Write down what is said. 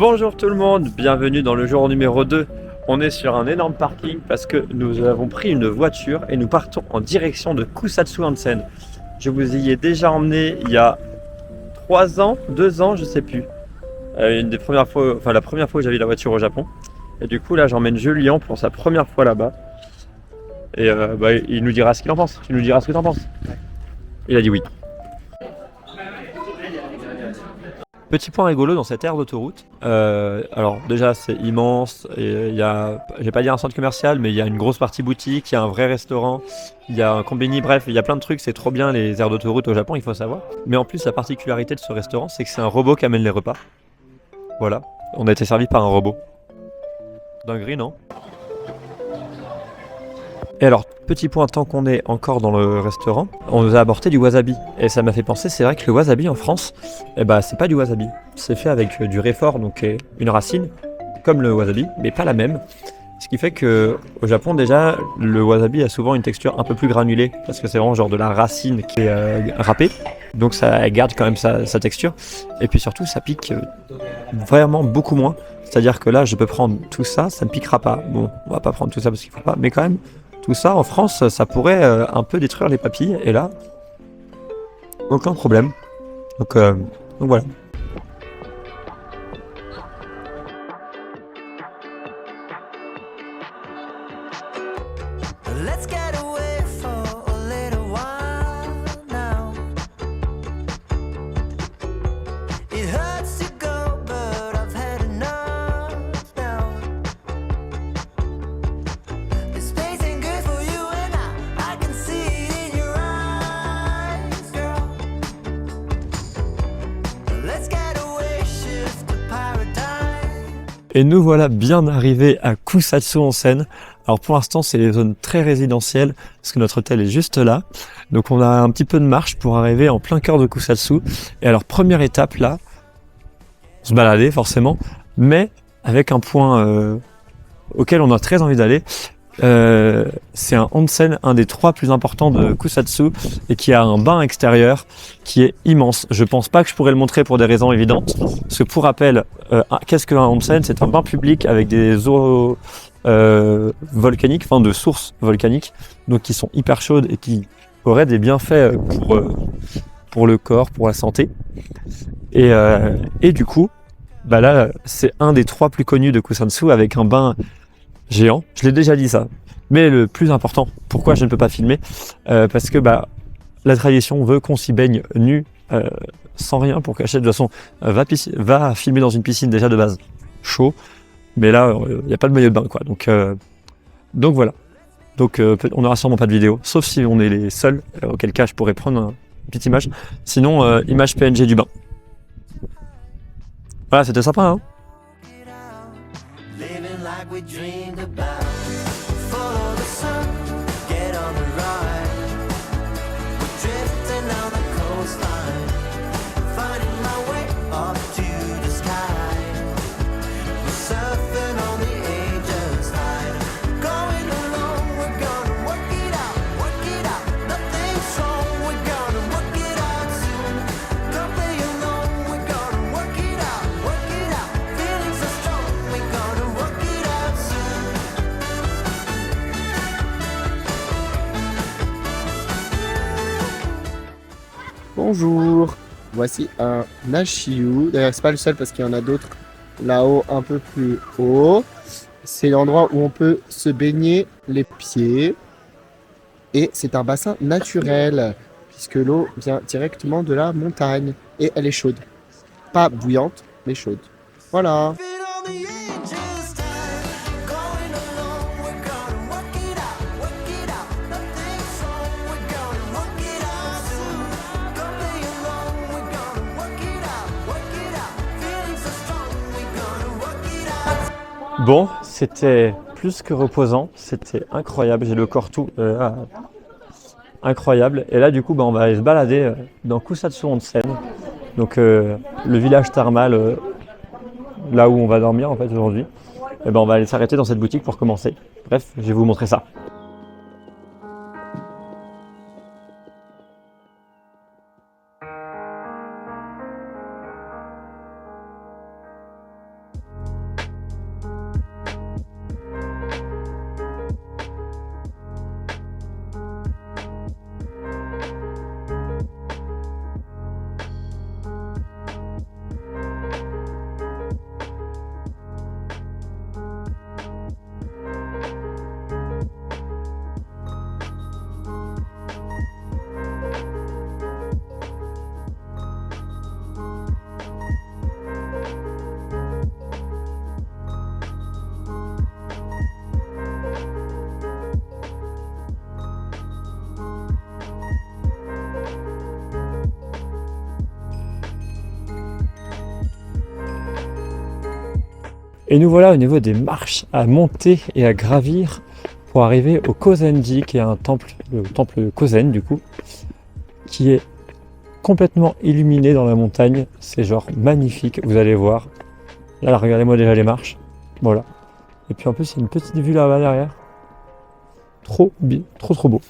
Bonjour tout le monde, bienvenue dans le jour numéro 2. On est sur un énorme parking parce que nous avons pris une voiture et nous partons en direction de Kusatsu Onsen. Je vous y ai déjà emmené il y a 3 ans, 2 ans, je sais plus. Une des premières fois, enfin la première fois que j'avais la voiture au Japon. Et du coup là j'emmène Julien pour sa première fois là-bas. Et il nous dira ce qu'il en pense. Tu nous diras ce que tu en penses. Il a dit oui. Petit point rigolo dans cette aire d'autoroute. Alors déjà c'est immense. Et il y a, je vais pas dire un centre commercial, mais il y a une grosse partie boutique, il y a un vrai restaurant, il y a un combini, bref, il y a plein de trucs. C'est trop bien les aires d'autoroute au Japon, il faut savoir. Mais en plus la particularité de ce restaurant, c'est que c'est un robot qui amène les repas. Voilà, on a été servi par un robot. Dinguerie, non? Et alors, petit point, tant qu'on est encore dans le restaurant, on nous a apporté du wasabi. Et ça m'a fait penser, c'est vrai que le wasabi en France, c'est pas du wasabi. C'est fait avec du réfort, donc une racine, comme le wasabi, mais pas la même. Ce qui fait que au Japon, déjà, le wasabi a souvent une texture un peu plus granulée, parce que c'est vraiment genre de la racine qui est râpée. Donc ça garde quand même sa texture. Et puis surtout, ça pique vraiment beaucoup moins. C'est-à-dire que là, je peux prendre tout ça, ça ne piquera pas. Bon, on va pas prendre tout ça parce qu'il faut pas, mais quand même, tout ça en France, ça pourrait un peu détruire les papilles. Et là, aucun problème. Donc voilà. Let's get away for a little while now. It hurts to go, but I've had enough now. This space ain't good for you and I can see it in your eyes, girl. Let's get away, shift to paradigm. Et nous voilà bien arrivés à Kusatsu Onsen. Alors pour l'instant, c'est les zones très résidentielles parce que notre hôtel est juste là. Donc on a un petit peu de marche pour arriver en plein cœur de Kusatsu. Et alors première étape là, se balader forcément, mais avec un point auquel on a très envie d'aller. C'est un onsen, un des 3 plus importants de Kusatsu et qui a un bain extérieur qui est immense. Je pense pas que je pourrais le montrer pour des raisons évidentes. Parce que pour rappel, qu'est-ce qu'un onsen? C'est un bain public avec des eaux volcaniques, enfin de sources volcaniques, donc qui sont hyper chaudes et qui auraient des bienfaits pour le corps, pour la santé. Et du coup, là, c'est un des 3 plus connus de Kusatsu avec un bain géant. Je l'ai déjà dit ça. Mais le plus important, pourquoi je ne peux pas filmer, parce que la tradition veut qu'on s'y baigne nu, sans rien pour cacher. De toute façon, va filmer dans une piscine déjà de base chaud, mais là, il n'y a pas de maillot de bain, quoi. Donc voilà. Donc on n'aura sûrement pas de vidéo, sauf si on est les seuls, auquel cas je pourrais prendre une petite image. Sinon, image PNG du bain. Voilà, c'était sympa, hein. Living like we dreamed about. Follow the sun, get on the ride. We're drifting down the coastline, finding my way up to the sky. We're surfing on the ageless tide. Going along, we're gonna work it out, work it out. Nothing's wrong, we're gonna work it out soon. Don't play alone, we're gonna work it out, work it out. Feeling so strong, we're gonna work it out soon. Bonjour, voici un Nashiu. D'ailleurs, c'est pas le seul parce qu'il y en a d'autres là-haut, un peu plus haut. C'est l'endroit où on peut se baigner les pieds. Et c'est un bassin naturel, puisque l'eau vient directement de la montagne. Et elle est chaude. Pas bouillante, mais chaude. Voilà. Living on the ageless tide. Going along, we're gonna work it out, work it out. Nothing's wrong, we're gonna work it out soon. Don't play along, we're gonna work it out. Feeling so strong, we're gonna work it out. Bon, c'était plus que reposant, c'était incroyable, j'ai le corps tout incroyable. Et là du coup on va aller se balader dans Kusatsu Onsen, donc le village thermal là où on va dormir en fait aujourd'hui. Et on va aller s'arrêter dans cette boutique pour commencer. Bref, je vais vous montrer ça. Et nous voilà au niveau des marches à monter et à gravir pour arriver au Kozenji, qui est un temple, le temple Kozen du coup, qui est complètement illuminé dans la montagne. C'est genre magnifique, vous allez voir. Là, regardez-moi déjà les marches. Voilà. Et puis en plus, il y a une petite vue là-bas derrière. Trop beau.